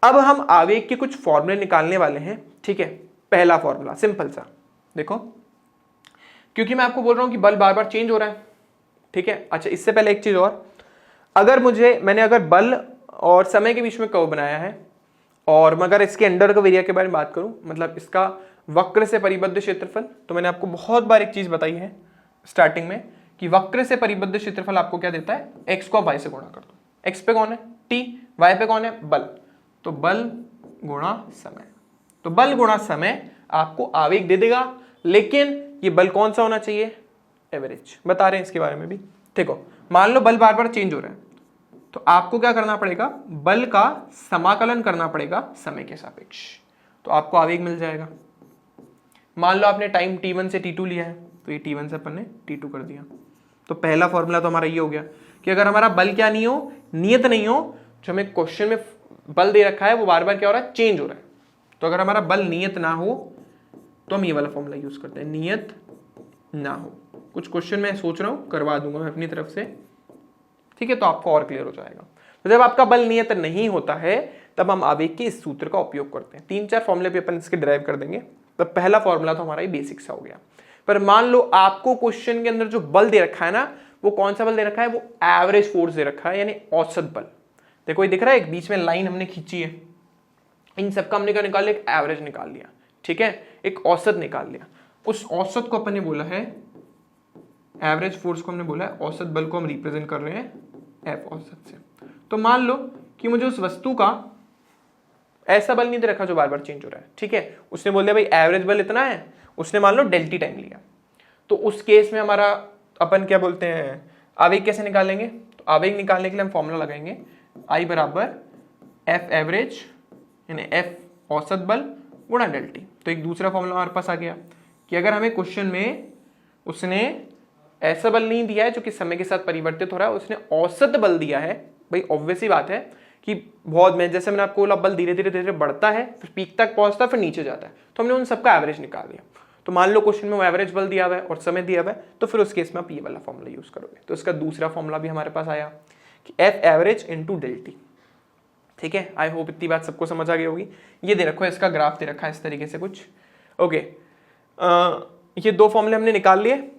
अब हम आवेग के कुछ फॉर्मूले निकालने वाले हैं, ठीक है। पहला फॉर्मूला सिंपल सा, देखो क्योंकि मैं आपको बोल रहा हूं कि बल बार बार चेंज हो रहा है, ठीक है। अच्छा, इससे पहले एक चीज और, मैंने अगर बल और समय के बीच में कर्व बनाया है, और मगर इसके अंडर कर्व एरिया के बारे में बात करूं, मतलब इसका वक्र से परिबद्ध क्षेत्रफल, तो मैंने आपको बहुत बार एक चीज बताई है स्टार्टिंग में कि वक्र से परिबद्ध क्षेत्रफल आपको क्या देता है, एक्स को वाई से गुणा कर दो। एक्स पे कौन है, टी, वाई पे कौन है, बल, तो बल गुणा समय। तो बल गुणा समय आपको आवेग दे देगा, लेकिन ये बल कौन सा होना चाहिए, एवरेज। बता रहे हैं इसके बारे में भी। देखो मान लो बल बार बार चेंज हो रहा है, तो आपको क्या करना पड़ेगा, बल का समाकलन करना पड़ेगा समय के सापेक्ष, तो आपको आवेग मिल जाएगा। मान लो आपने टाइम t1 से t2 लिया है, तो ये t1 से अपन ने t2 कर दिया। तो पहला फॉर्मूला तो हमारा ये हो गया कि अगर हमारा बल क्या नहीं हो, नियत नहीं हो, जो हमें क्वेश्चन में बल दे रखा है वो बार बार क्या हो रहा है, चेंज हो रहा है। तो अगर हमारा बल नियत ना हो तो हम ये वाला फॉर्मूला यूज करते हैं, नियत ना हो। कुछ क्वेश्चन मैं सोच रहा हूं करवा दूंगा मैं अपनी तरफ से, ठीक है, तो आपको और क्लियर हो जाएगा। तो जब आपका बल नियत नहीं होता है तब हम आवेग के इस सूत्र का उपयोग करते हैं। 3-4 फॉर्मूले पे अपन इसके ड्राइव कर देंगे। तो पहला फॉर्मूला तो हमारा ये बेसिक सा हो गया। पर मान लो आपको क्वेश्चन के अंदर जो बल दे रखा है ना, वो कौन सा बल दे रखा है, वो एवरेज फोर्स दे रखा है, यानी औसत बल। देखो ये दिख रहा है, एक बीच में लाइन हमने खींची है, इन सबका हमने क्या निकाल लिया, एक एवरेज निकाल लिया, ठीक है, एक औसत निकाल लिया। उस औसत को अपन ने बोला है, एवरेज फोर्स को हमने बोला है, औसत बल को हम रिप्रेजेंट कर रहे हैं एफ औसत से। तो मान लो कि मुझे उस वस्तु का ऐसा बल नहीं दे रखा जो बार बार चेंज हो रहा है, ठीक है, उसने बोल दिया भाई एवरेज बल इतना है, उसने मान लो डेल्टी टाइम लिया। तो उस केस में हमारा अपन क्या बोलते हैं, आवेग कैसे निकालेंगे, तो आवेग निकालने के लिए हम फॉर्मूला लगाएंगे आई बराबर एफ एवरेज यानी एफ औसत बल गुणा डेल्टी। तो एक दूसरा फॉर्मूला हमारे पास आ गया कि अगर हमें क्वेश्चन में उसने ऐसा बल नहीं दिया है जो कि समय के साथ परिवर्तित हो रहा है, उसने औसत बल दिया है, भाई ऑब्वियस ही बात है कि बहुत में जैसे मैंने आपको बोला बल धीरे धीरे बढ़ता है, फिर पीक तक पहुंचता है, फिर नीचे जाता है, तो हमने उन सबका एवरेज निकाल लिया। तो मान लो क्वेश्चन में वो एवरेज बल दिया हुआ है और समय दिया हुआ है, तो फिर उस केस में आप ये वाला फॉर्मूला यूज करोगे। तो इसका दूसरा फॉर्मूला भी हमारे पास आया कि एफ एवरेज इंटू डेल्टी, ठीक है। आई होप इतनी बात सबको समझ आ गई होगी। ये दे रखो, इसका ग्राफ दे रखा है इस तरीके से कुछ, ओके। ये दो फॉर्मूले हमने निकाल लिए।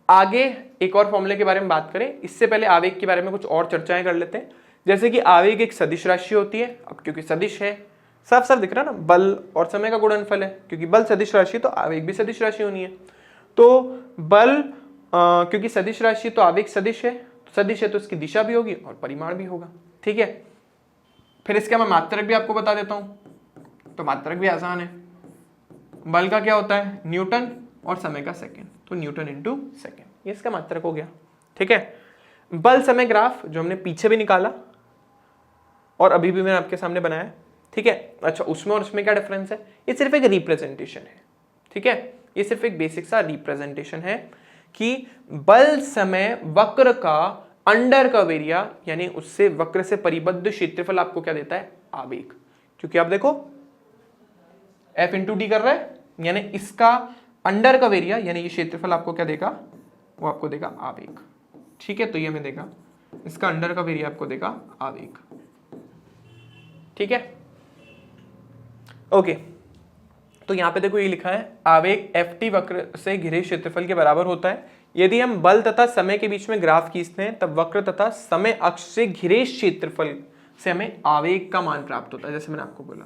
आगे एक और फॉर्मूले के बारे में बात करें, इससे पहले आवेग के बारे में कुछ और चर्चाएं कर लेते हैं। जैसे कि आवेग एक सदिश राशि होती है, अब क्योंकि सदिश है, साफ साफ दिख रहा है ना, बल और समय का गुणनफल है, क्योंकि बल सदिश राशि तो आवेग भी सदिश राशि होनी है। तो बल क्योंकि सदिश राशि तो आवेग सदिश है, तो इसकी दिशा भी होगी और परिमाण भी होगा, ठीक है। फिर इसका मैं मात्रक भी आपको बता देता हूं। तो मात्रक भी आसान है, बल का क्या होता है, न्यूटन, और समय का सेकंड, तो न्यूटन इंटू सेकेंड, ये इसका मात्रक हो गया, ठीक है। बल समय ग्राफ जो हमने पीछे भी निकाला और अभी भी मैंने आपके सामने बनाया, ठीक है। अच्छा, उसमें और उसमें क्या डिफरेंस है, ये सिर्फ एक रिप्रेजेंटेशन है, ठीक है। ये सिर्फ एक बेसिक सा रिप्रेजेंटेशन है कि बल समय वक्र का अंडर कर्व एरिया यानी उससे वक्र से परिबद्ध क्षेत्रफल आपको क्या देता है, आवेग। क्योंकि आप देखो F इंटू डी कर रहा है, यानी इसका अंडर कर्व एरिया यानी ये क्षेत्रफल आपको क्या देगा, वो आपको देगा आवेग। ठीक है, तो ये हमें देगा इसका अंडर कर्व एरिया आपको देगा आवेग। ठीक है, ओके। तो यहां पे देखो ये लिखा है आवेग ft वक्र से घिरे क्षेत्रफल के बराबर होता है यदि हम बल तथा समय के बीच में ग्राफ खींचते हैं, तब वक्र तथा समय अक्ष से घिरे क्षेत्रफल से हमें आवेग का मान प्राप्त होता है। जैसे मैंने आपको बोला,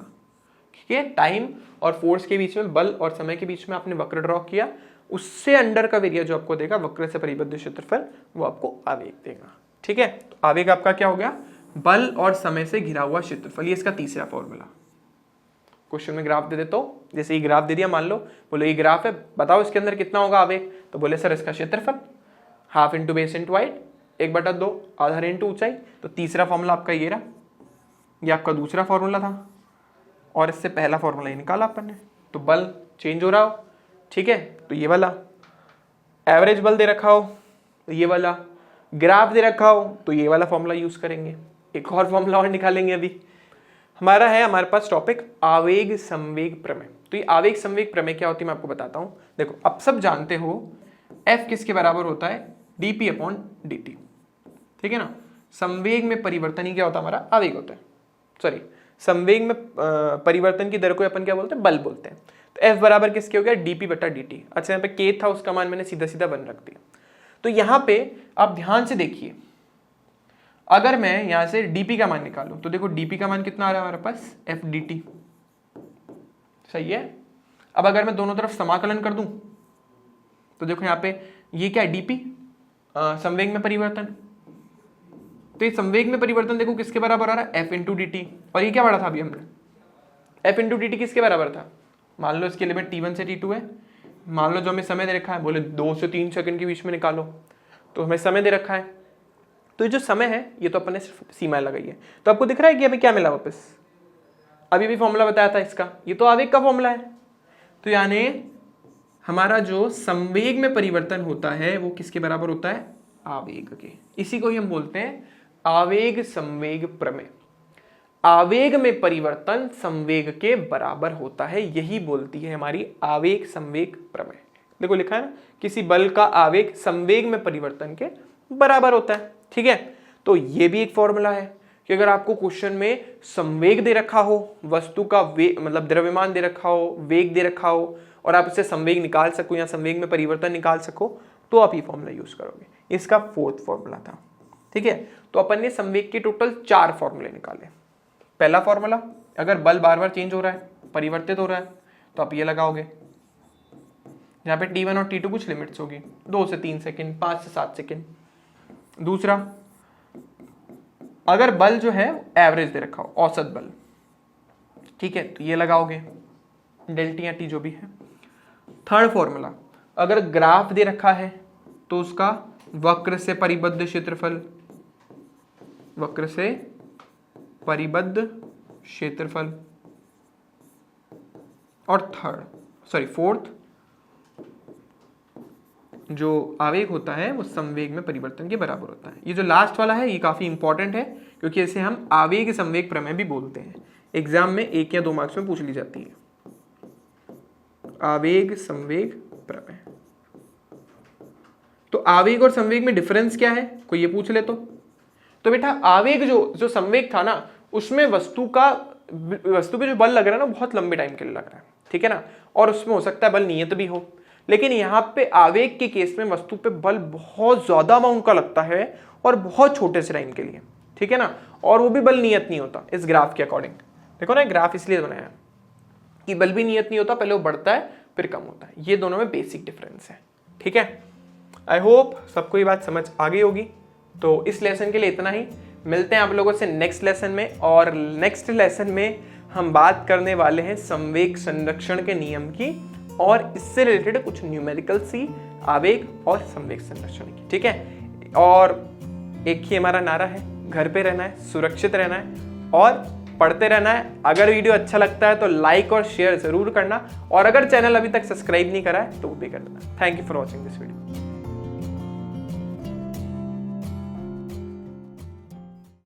ठीक है, टाइम और फोर्स के बीच में, बल और समय के बीच में आपने वक्र ड्रॉ किया, उससे अंडर का एरिया जो आपको देगा वक्र से परिबद्ध क्षेत्रफल, वो आपको आवेग देगा। ठीक है, तो आवेग आपका क्या हो गया, बल और समय से घिरा हुआ क्षेत्रफल। ये इसका तीसरा फॉर्मूला। क्वेश्चन में ग्राफ दे देता हूं, जैसे ये ग्राफ दे दिया, मान लो बोले ये ग्राफ है, बताओ इसके अंदर कितना होगा आवेग, तो बोले सर इसका क्षेत्रफल half into base into height 1/2 आधार इंटू ऊंचाई। तो तीसरा फॉर्मूला आपका ये रहा, ये आपका दूसरा फॉर्मूला था और इससे पहला फॉर्मूला ये निकाला अपन ने। तो बल चेंज हो रहा हो, ठीक है, तो ये वाला एवरेज बल दे रखा हो, तो ये वाला ग्राफ दे रखा हो, तो ये वाला फॉर्मूला यूज करेंगे। एक और फॉर्मूला और निकालेंगे। अभी हमारा है हमारे पास टॉपिक आवेग संवेग प्रमेय। तो ये आवेग संवेग प्रमेय क्या होती है मैं आपको बताता हूं। देखो, अब सब जानते हो F किसके बराबर होता है, dp/dt। ठीक है ना, संवेग में परिवर्तन ही क्या होता है, हमारा आवेग होता है। सॉरी, संवेग में परिवर्तन की दर को अपन क्या बोलते हैं, बल बोलते हैं। तो F बराबर किसके हो गया, dp/dt। अच्छा, यहाँ पे k था, उसका मान मैंने सीधा सीधा बन रख दिया। तो यहाँ पे आप ध्यान से देखिए, अगर मैं यहां से dp का मान निकालूं तो देखो dp का मान कितना आ रहा है हमारे पास, f dt। सही है। अब अगर मैं दोनों तरफ समाकलन कर दूं तो देखो यहाँ पे ये क्या है, dp संवेग में परिवर्तन। तो ये संवेग में परिवर्तन देखो किसके बराबर आ रहा है, f इंटू dt। और ये क्या पढ़ा था अभी हमने, f इंटू dt किसके बराबर था, मान लो इसकी लिमिट t1 से t2 है। मान लो जो हमें समय दे रखा है, बोले 2 से 3 सेकंड के बीच में निकालो, तो हमें समय दे रखा है। तो ये जो समय है ये तो अपन ने सिर्फ सीमाएं लगाई है। तो आपको दिख रहा है कि अभी क्या मिला वापस, अभी भी फॉर्मूला बताया था इसका, ये तो आवेग का फॉर्मूला है। तो यानी हमारा जो संवेग में परिवर्तन होता है वो किसके बराबर होता है, आवेग के। इसी को ही हम बोलते हैं आवेग संवेग प्रमेय। आवेग में परिवर्तन संवेग के बराबर होता है, यही बोलती है हमारी आवेग संवेग प्रमेय। देखो लिखा है ना, किसी बल का आवेग संवेग में परिवर्तन के बराबर होता है। ठीक है, तो ये भी एक फॉर्मूला है कि अगर आपको क्वेश्चन में संवेग दे रखा हो, वस्तु का वेग मतलब द्रव्यमान दे रखा हो, वेग दे रखा हो, और आप इससे संवेग निकाल सको या संवेग में परिवर्तन निकाल सको, तो आप ये फॉर्मूला यूज करोगे। इसका फोर्थ फॉर्मूला था। ठीक है, तो अपन ने संवेग के टोटल 4 फॉर्मूले निकाले। पहला फॉर्मूला, अगर बल बार बार चेंज हो रहा है, परिवर्तित हो रहा है, तो आप ये लगाओगे, जहाँ पे t1 और t2 कुछ लिमिट्स होगी, 2 से 3 सेकेंड, 5 से 7 सेकेंड। दूसरा, अगर बल जो है एवरेज दे रखा हो, औसत बल, ठीक है, तो ये लगाओगे, डेल टी या टी जो भी है। थर्ड फॉर्मूला, अगर ग्राफ दे रखा है तो उसका वक्र से परिबद्ध क्षेत्रफल, वक्र से परिबद्ध क्षेत्रफल। और फोर्थ, जो आवेग होता है वो संवेग में परिवर्तन के बराबर होता है। ये जो लास्ट वाला है ये काफी इंपॉर्टेंट है, क्योंकि इसे हम आवेग संवेग प्रमेय भी बोलते हैं। एग्जाम में 1 या 2 मार्क्स में पूछ ली जाती है, आवेग संवेग प्रमेय। तो आवेग और संवेग में डिफरेंस क्या है, कोई ये पूछ ले तो बेटा आवेग जो संवेग था ना, उसमें वस्तु पे जो बल लग रहा है ना, बहुत लंबे टाइम के लिए लग रहा है। ठीक है ना, और उसमें हो सकता है बल नियत भी हो। लेकिन यहाँ पे आवेग के केस में वस्तु पे बल बहुत ज्यादा अमाउंट का लगता है और बहुत छोटे से टाइम के लिए। ठीक है ना, और वो भी बल नियत नहीं होता इस ग्राफ के अकॉर्डिंग। देखो ना, ग्राफ इसलिए बनाया है कि बल भी नियत नहीं होता, पहले वो बढ़ता है फिर कम होता है। ये दोनों में बेसिक डिफरेंस है। ठीक है, आई होप सबको ये बात समझ आ गई होगी। तो इस लेसन के लिए इतना ही, मिलते हैं आप लोगों से नेक्स्ट लेसन में। और नेक्स्ट लेसन में हम बात करने वाले हैं संवेग संरक्षण के नियम की, और इससे रिलेटेड कुछ न्यूमेरिकल सी आवेग और संवेग संरक्षण की। ठीक है, और एक ही हमारा नारा है, घर पे रहना है, सुरक्षित रहना है और पढ़ते रहना है। अगर वीडियो अच्छा लगता है तो लाइक और शेयर जरूर करना, और अगर चैनल अभी तक सब्सक्राइब नहीं करा है तो वो भी कर देना। Thank you for watching this video.